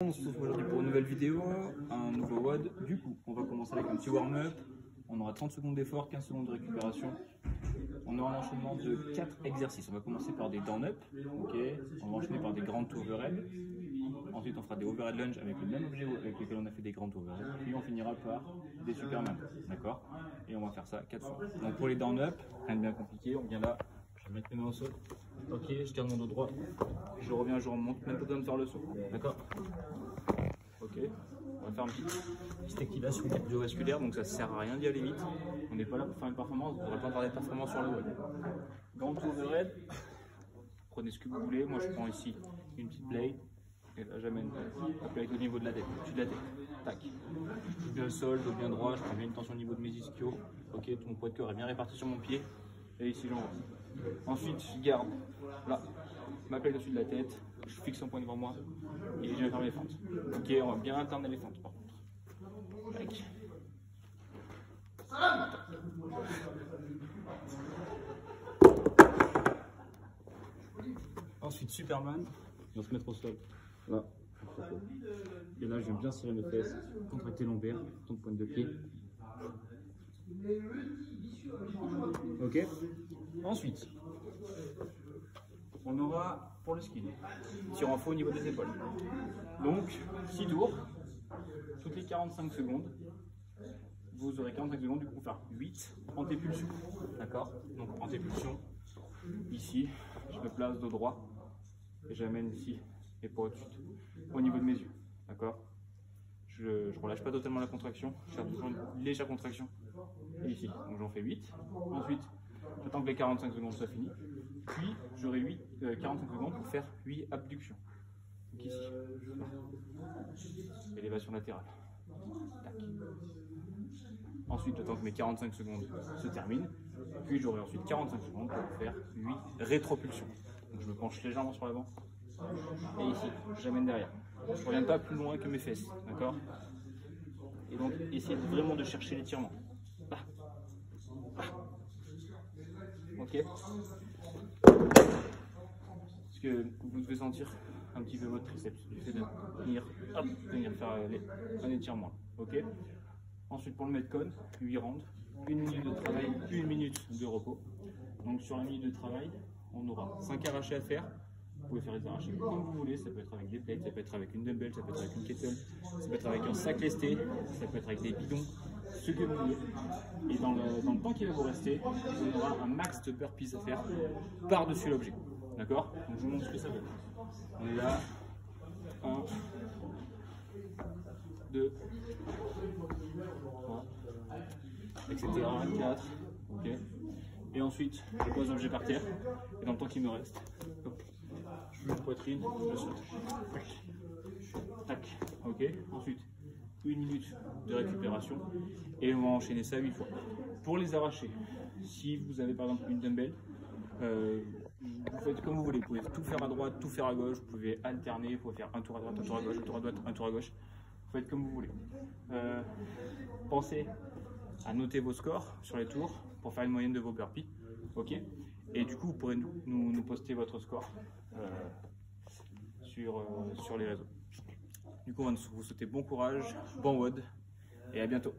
On se retrouve aujourd'hui pour une nouvelle vidéo, un nouveau WOD. Du coup, on va commencer avec un petit warm-up. On aura 30 secondes d'effort, 15 secondes de récupération. On aura un enchaînement de 4 exercices. On va commencer par des down-up. Okay. On va enchaîner par des grands overhead. Ensuite, on fera des overhead lunge avec le même objet avec lequel on a fait des grands overhead. Puis on finira par des superman. D'accord? Et on va faire ça 4 fois. Donc pour les down-up, rien de bien compliqué. On vient là. Je vais mettre mes mains au sol. Ok, je garde mon dos droit. Je reviens, je remonte. Même pas besoin de faire le saut. D'accord? Ok. On va faire une petite activation cardiovasculaire, donc ça ne sert à rien d'y aller vite. On n'est pas là pour faire une performance, on devrait pas faire des performances sur le web. Gant overhead, prenez ce que vous voulez. Moi je prends ici une petite plate. Et là j'amène la plate au niveau de la tête, au-dessus de la tête. Tac. Je suis bien le sol, dos bien droit, je prends bien une tension au niveau de mes ischios. Ok, tout mon poids de corps est bien réparti sur mon pied. Et ici j'envoie. Ensuite je garde là ma plate au-dessus de la tête, je fixe un point devant moi et je vais faire mes fentes. Ok, on va bien alterner les fentes par contre. Tac. Ensuite Superman, on va se mettre au sol. Là. Et là je vais bien serrer mes fesses, contracter lombaire, ton pointe de pied. Ok. Ensuite, on aura pour le skill, tir en faux au niveau des épaules. Donc 6 tours, toutes les 45 secondes. Vous aurez 45 secondes, du coup, pour faire 8 antépulsions. D'accord? Donc antépulsion, ici, je me place dos droit et j'amène ici et pour au niveau de mes yeux. D'accord? Je ne relâche pas totalement la contraction, je fais toujours une légère contraction. Et ici, donc j'en fais 8. Ensuite, j'attends que les 45 secondes soient finies. Puis, j'aurai 45 secondes pour faire 8 abductions. Donc ici, élévation latérale. Tac. Ensuite, j'attends que mes 45 secondes se terminent. Puis, j'aurai ensuite 45 secondes pour faire 8 rétropulsions. Donc, je me penche légèrement sur l'avant. Et ici, j'amène derrière. Je ne reviens pas plus loin que mes fesses. D'accord? Et donc, essayez vraiment de chercher l'étirement. Ok? Parce que vous devez sentir un petit peu votre triceps du fait de venir faire un étirement. Ok? Ensuite, pour le metcon, 8 rounds, 1 minute de travail, 1 minute de repos. Donc, sur la minute de travail, on aura 5 arrachés à faire. Vous pouvez faire les arrachés comme vous voulez, ça peut être avec des plates, ça peut être avec une dumbbell, ça peut être avec une kettle, ça peut être avec un sac lesté, ça peut être avec des bidons, ce que vous voulez. Et dans le temps qui va vous rester, on aura un max de burpees à faire par-dessus l'objet. D'accord? Donc je vous montre ce que ça fait. On est là. 1, 2, 3, etc. 4. Ok. Et ensuite, je pose l'objet par terre. Et dans le temps qui me reste, hop, je mets la poitrine, je saute. Tac. Ok. Ensuite, 1 minute de récupération. Et on va enchaîner ça 8 fois. Pour les arracher, si vous avez par exemple une dumbbell, vous faites comme vous voulez. Vous pouvez tout faire à droite, tout faire à gauche. Vous pouvez alterner. Vous pouvez faire un tour à droite, un tour à gauche, un tour à droite, un tour à gauche. Vous faites comme vous voulez. Pensez à noter vos scores sur les tours pour faire une moyenne de vos burpees. Ok? Et du coup, vous pourrez nous poster votre score sur les réseaux. Du coup, on va vous souhaiter bon courage, bon WOD et à bientôt.